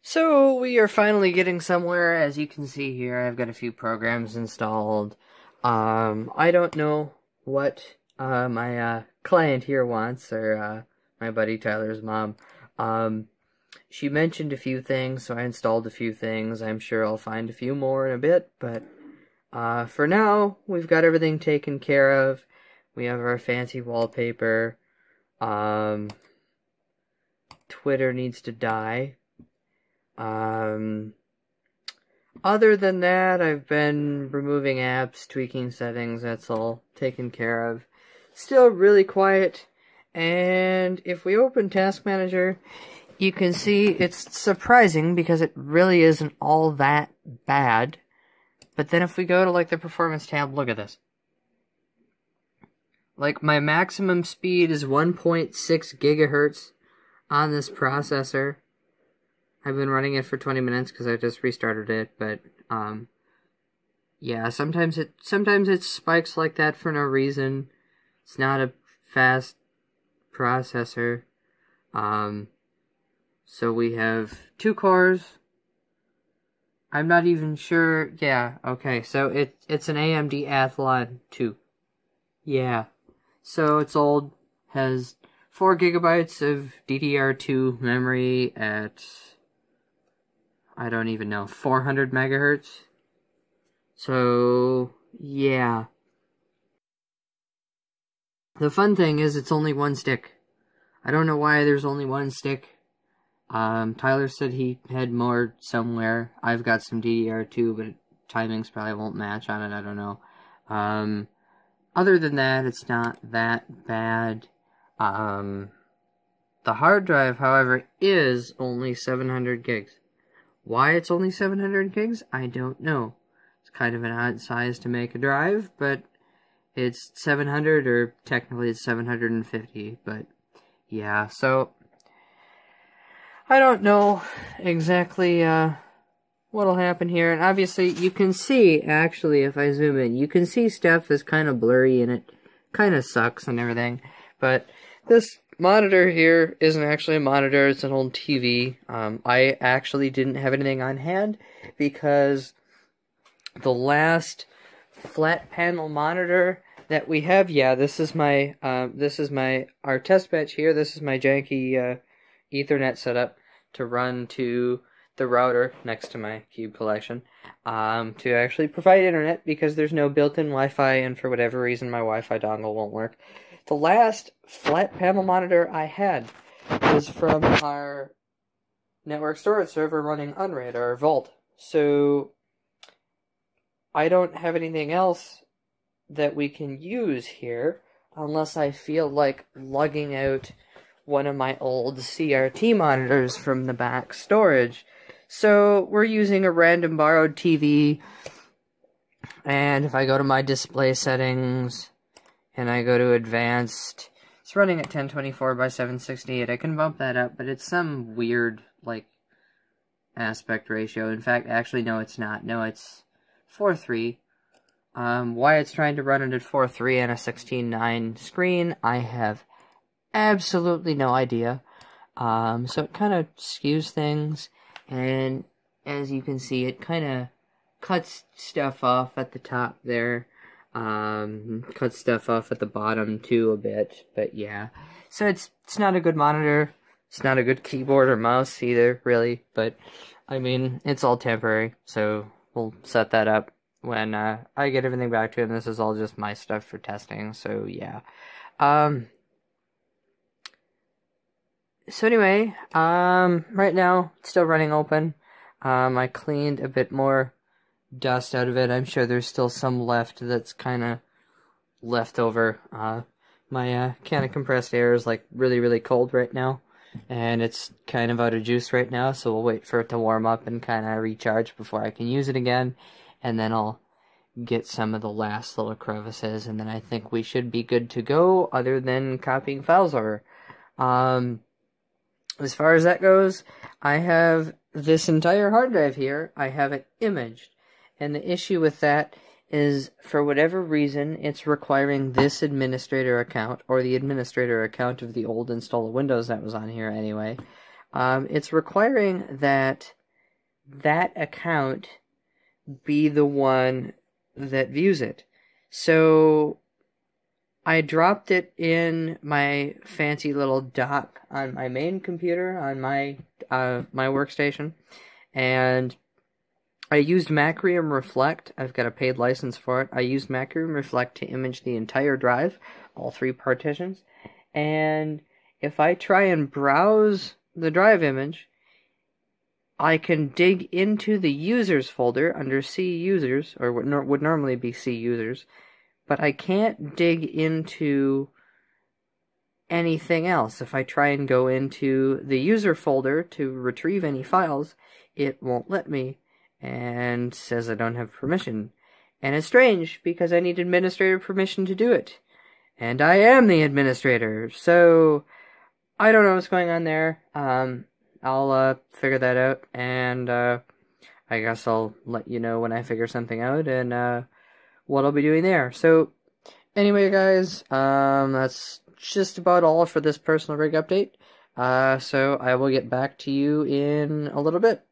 So we are finally getting somewhere. As you can see here, I've got a few programs installed. I don't know what my client here wants, or my buddy Tyler's mom. She mentioned a few things, so I installed a few things. I'm sure I'll find a few more in a bit, but for now, we've got everything taken care of. We have our fancy wallpaper. Twitter needs to die. Other than that, I've been removing apps, tweaking settings, that's all taken care of. Still really quiet, and if we open Task Manager, you can see it's surprising because it really isn't all that bad. But then if we go to like the Performance tab, look at this. Like my maximum speed is 1.6 gigahertz on this processor. I've been running it for 20 minutes because I just restarted it, but yeah, sometimes it spikes like that for no reason. It's not a fast processor. So we have 2 cores. I'm not even sure. Yeah, okay, so it's an AMD Athlon 2. Yeah, so it's old. Has 4 gigabytes of DDR2 memory at, I don't even know, 400 megahertz. So, yeah. The fun thing is it's only one stick. I don't know why there's only one stick. Tyler said he had more somewhere. I've got some DDR2, but timings probably won't match on it, I don't know. Other than that, it's not that bad. The hard drive, however, is only 700 gigs. Why it's only 700 gigs, I don't know. It's kind of an odd size to make a drive, but it's 700, or technically it's 750, but yeah, so I don't know exactly what'll happen here, and obviously you can see, actually, if I zoom in, you can see stuff is kind of blurry and it kind of sucks and everything, but this monitor here isn't actually a monitor, it's an old TV. I actually didn't have anything on hand because the last flat panel monitor that we have, yeah, this is our test bench here. This is my janky Ethernet setup to run to the router next to my cube collection to actually provide internet because there's no built-in Wi-Fi, and for whatever reason my Wi-Fi dongle won't work. The last flat panel monitor I had was from our network storage server running Unraid, or Vault. So I don't have anything else that we can use here unless I feel like lugging out one of my old CRT monitors from the back storage. So we're using a random borrowed TV, and if I go to my display settings and I go to advanced, it's running at 1024 by 768. I can bump that up, but it's some weird, like, aspect ratio. In fact, actually, no, it's not. No, it's 4:3. Why it's trying to run it at 4:3 on a 16:9 screen, I have absolutely no idea. So it kind of skews things, and as you can see, it kind of cuts stuff off at the top there. Cuts stuff off at the bottom too a bit, but yeah. So it's not a good monitor. It's not a good keyboard or mouse either, really. But I mean, it's all temporary, so we'll set that up when I get everything back to him. This is all just my stuff for testing, so yeah. So anyway, right now it's still running open. I cleaned a bit more dust out of it. I'm sure there's still some left that's kind of left over. My can of compressed air is like really cold right now, and it's kind of out of juice right now, so we'll wait for it to warm up and kind of recharge before I can use it again, and then I'll get some of the last little crevices, and then I think we should be good to go, other than copying files over. As far as that goes, I have this entire hard drive here. I have it imaged. And the issue with that is, for whatever reason, it's requiring this administrator account, or the administrator account of the old install of Windows that was on here anyway. It's requiring that that account be the one that views it. So I dropped it in my fancy little dock on my main computer, on my my workstation, and I used Macrium Reflect. I've got a paid license for it. I used Macrium Reflect to image the entire drive, all 3 partitions, and if I try and browse the drive image, I can dig into the users folder under C users, or what would normally be C users, but I can't dig into anything else. If I try and go into the user folder to retrieve any files, it won't let me, and says I don't have permission. And it's strange, because I need administrator permission to do it. And I am the administrator, so I don't know what's going on there. I'll figure that out, and I guess I'll let you know when I figure something out, and what I'll be doing there. So, anyway, guys, that's just about all for this personal rig update. So I will get back to you in a little bit.